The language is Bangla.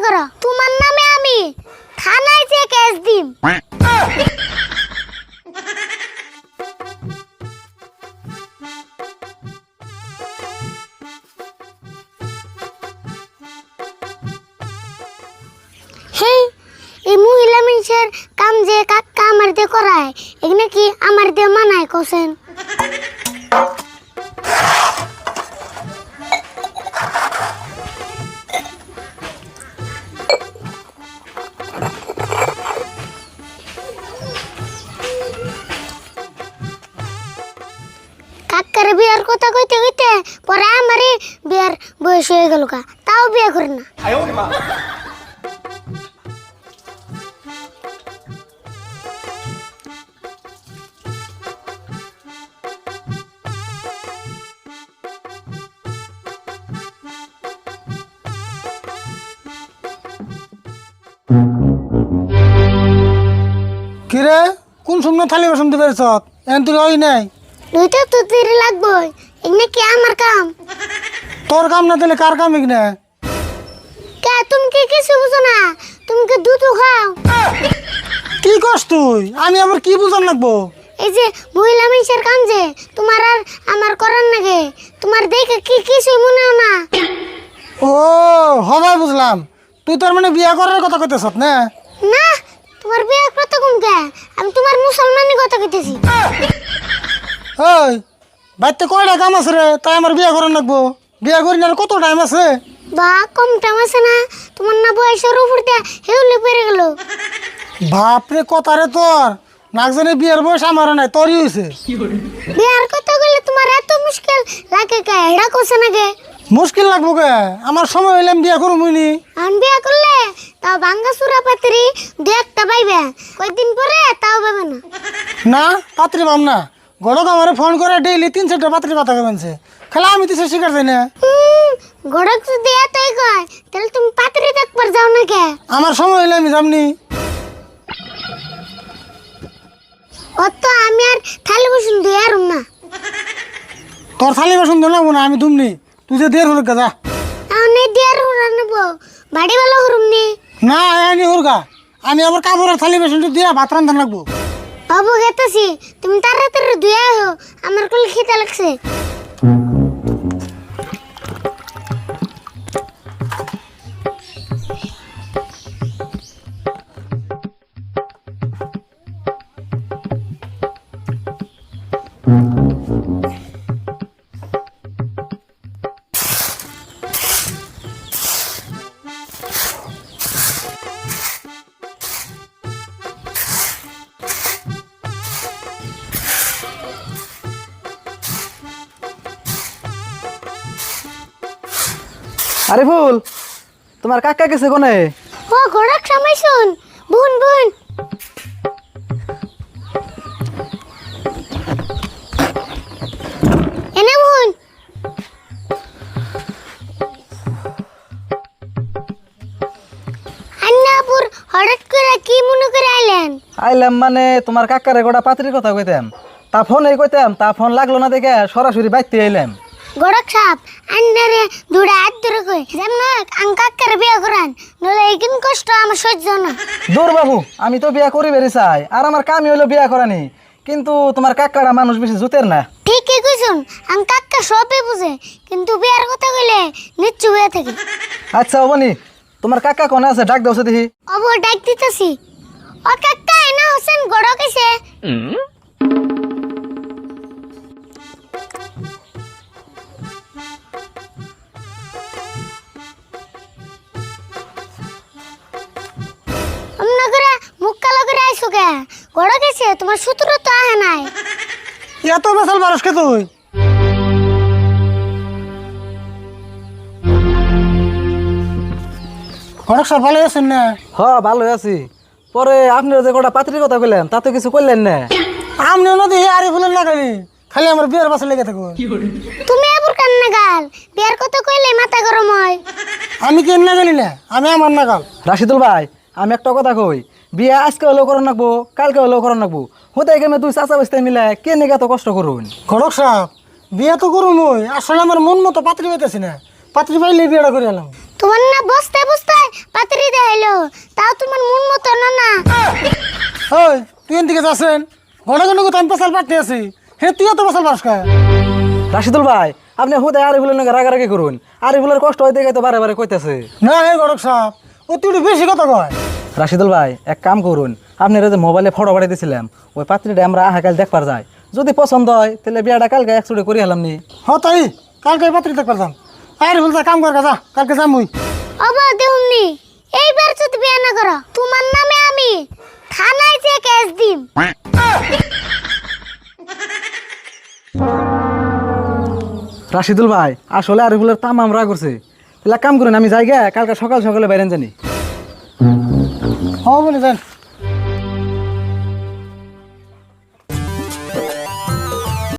করো, তোমার নামে আমি থানায় যে কেস দিম। হেই, এই মহিলা মানুষের কাম যে কাকা আমার দিয়ে করায়, এখানে কি আমার দিয়ে মানায় কোসেন? কাকার বিয়ার কথা কইতে কইতে পরে আমারই বিয়ার বয়স হয়ে গেল, তাও বিয়ে করে না। কিরে কোন সময় থালি বাসন দিবে সব এন তুই ওই নাই দুইটা তো দেরি লাগবে, এখানে কি আমার কাম? তোর কাম না দিলে কার কাম এখানে? কে তুমি কি কিছু বুঝো না? তুমি কি দুধ খাও? কি করছ তুই? আমি আবার কি বুঝান লাগবো? এই যে মহিলা মানুষের কাম যে তোমার আর আমার করার নাগে, তোমার দেখে কি কিছু মনে হয় না? ও হবাই বুঝলাম, তুই তোর মানে বিয়া করার কথা কইতেছ না? না, তোমার বিয়ে কত কম কে? আমি তোমার মুসলমানের কথা কইতেছি। ওই বাড়িতে কয়টা কাম আছে রে, তাই আমার বিয়া করার লাগবো? বিয়া করি না আর কত টাইম আছে? বা কম টাইম আছে না? তোমার না বয়সের উপর দিয়ে হেউলে পেরে গেল। বাপরে কথা রে তোর, নাক জানে বিয়ার বয়স আমারও নাই, তোরই হয়েছে। বিয়ার কথা বললে তোমার এত মুশকিল লাগে কে? এটা কোসে নাগে মুশকিল লাগবো কে? আমার সময় হইলে আমি বিয়া করবো মুইনি। আন বিয়া করলে তাও ভাঙ্গা চূড়া পাত্রী দু একটা পাইবে, কয়েকদিন পরে তাও পাবে না। না পাত্রী পাম না, গড়ক আমার ফোন করে ডেইলি 3-4টা পাত্রী কথা কেমনছে, খেলা আমি তো সে শিকার যাই না। গড়ক যদি এতই কয় তাহলে তুমি পাত্রী দেখবার যাও না কে? আমার সময় হইলে আমি যামনি। অত আমি আর থালি বসুন দিয়ে আর না। তোর থালি বাসন ধরে নেবো না, আমি দুমনি, তুই যে দের হরকা যা। তাহলে দিয়ে আর হুরা নেবো, বাড়ি বেলা হুরুম নি। না আনি হরকা, আমি আবার কাপড়ের থালি বাসনটা দিয়ে ভাত রান্ধা লাগবো। বাবু গেতেছি, তুমি তাড়াতাড়ি ধুয়ে আহো, আমার কোল খিদে লাগছে। আরে ফুল, তোমার কাকা গেছে কোনে? ও গড়ক সময় শুন, বুন বুন। এনে বুন। আন্নাপুর হঠাৎ করে কি মনে করে আইলেন? আইলাম মানে তোমার কাকারে গোটা পাত্রীর কথা কইতাম, তা ফোনে কইতাম, তা ফোন লাগলো না দেখে সরাসরি বাইতে আইলাম। গড়ক সাপ আন্নারে দুড়া হাত ধরে কই যেমন আঙ্কাক্কার বিয়ে করান, নলে এইকিন কষ্ট আমার সহ্য না। দূর বাবু, আমি তো বিয়া করি বেরি চাই, আর আমার কামই হইলো বিয়া করানি, কিন্তু তোমার কাকারা মানুষ বেশি জুতের না। ঠিকই কইছুন, আঙ্কাক্কা সবই বুঝে, কিন্তু বিয়ার কথা কইলে নিচ্ছু হয়ে থাকে। আচ্ছা অবনি, তোমার কাকা কোনে আছে? ডাক দাও দেখি। অব ডাক দিতেছি। ও কাকা এনা হোসেন গড়ক এসে। অমনা করে মুখ কালো করে আইসো কে? গড়ক এসে তোমার সূত্র তো আহে নাই। এত বেসাল বারস কে তুই? গড়ক সব ভালো আছেন না? হ ভালো আছি। পরে আপনার যে গোটা পাত্রীর কথা কইলেন তা তো কিছু করলেন না। আমনে নদী আরে ফুলের লাগানি, খালি আমার বিয়ের বাসে লেগে থাকো। তুমি এবার কান্না গাল, বিয়ার কথা কইলে মাথা গরম হয়। আমি কেন না জানি না, আমি আমার নাগাল। রাশিদুল ভাই, আমি একটা কথা কই, বিয়া আজকে হলেও করার নাকবো, কালকে হলেও করার নাকবো। হতে গেমে তুই চাচা বসতে মিলে কে নিকে এত কষ্ট করুন? গড়ক সাহেব বিয়ে তো করুম, ওই আসলে আমার মন মতো পাত্রী পাইতেছি না, পাত্রী পাইলে বিয়েটা করে এলাম। তোমার না বসতে বসতে পাত্রী তাও তোমার মন মতো না না। ওই তুই এদিকে যাচ্ছেন ঘন ঘন তো আমি পেশাল পাঠতে আছি হে তুইও তো পেশাল পাস খায়। রাশিদুল ভাই আপনি হুদায় আরিফুলের নাকি রাগারাগি করুন, আরিফুলের কষ্ট হইতে গিয়ে তো বারে বারে কইতেছে। না হে গড়ক সাহেব ও তুই একটু বেশি কথা কয়। রাশিদুল ভাই এক কাম করুন, আপনার যে মোবাইলে ফটো পাঠিয়ে দিয়েছিলাম ওই পাত্রীটা আমরা কাল দেখবার যাই, যদি পছন্দ হয় তাহলে বিয়াটা কালকে একচুটি করে হলাম নি। হ তাই কালকে পাত্রী দেখতে পারতাম। আরে বলতে কাম কর যা কালকে যাম মুই। অবা দেহুমনি এইবার যদি বিয়ে না করো তোমার নামে আমি থানায় যে কেস দিম। রাশিদুল ভাই আসলে আরিফুলের তাম আমরা করছে, তাহলে এক কাম করুন আমি যাই গে কালকে সকাল সকালে বাইরেন জানি। হ বলে যান।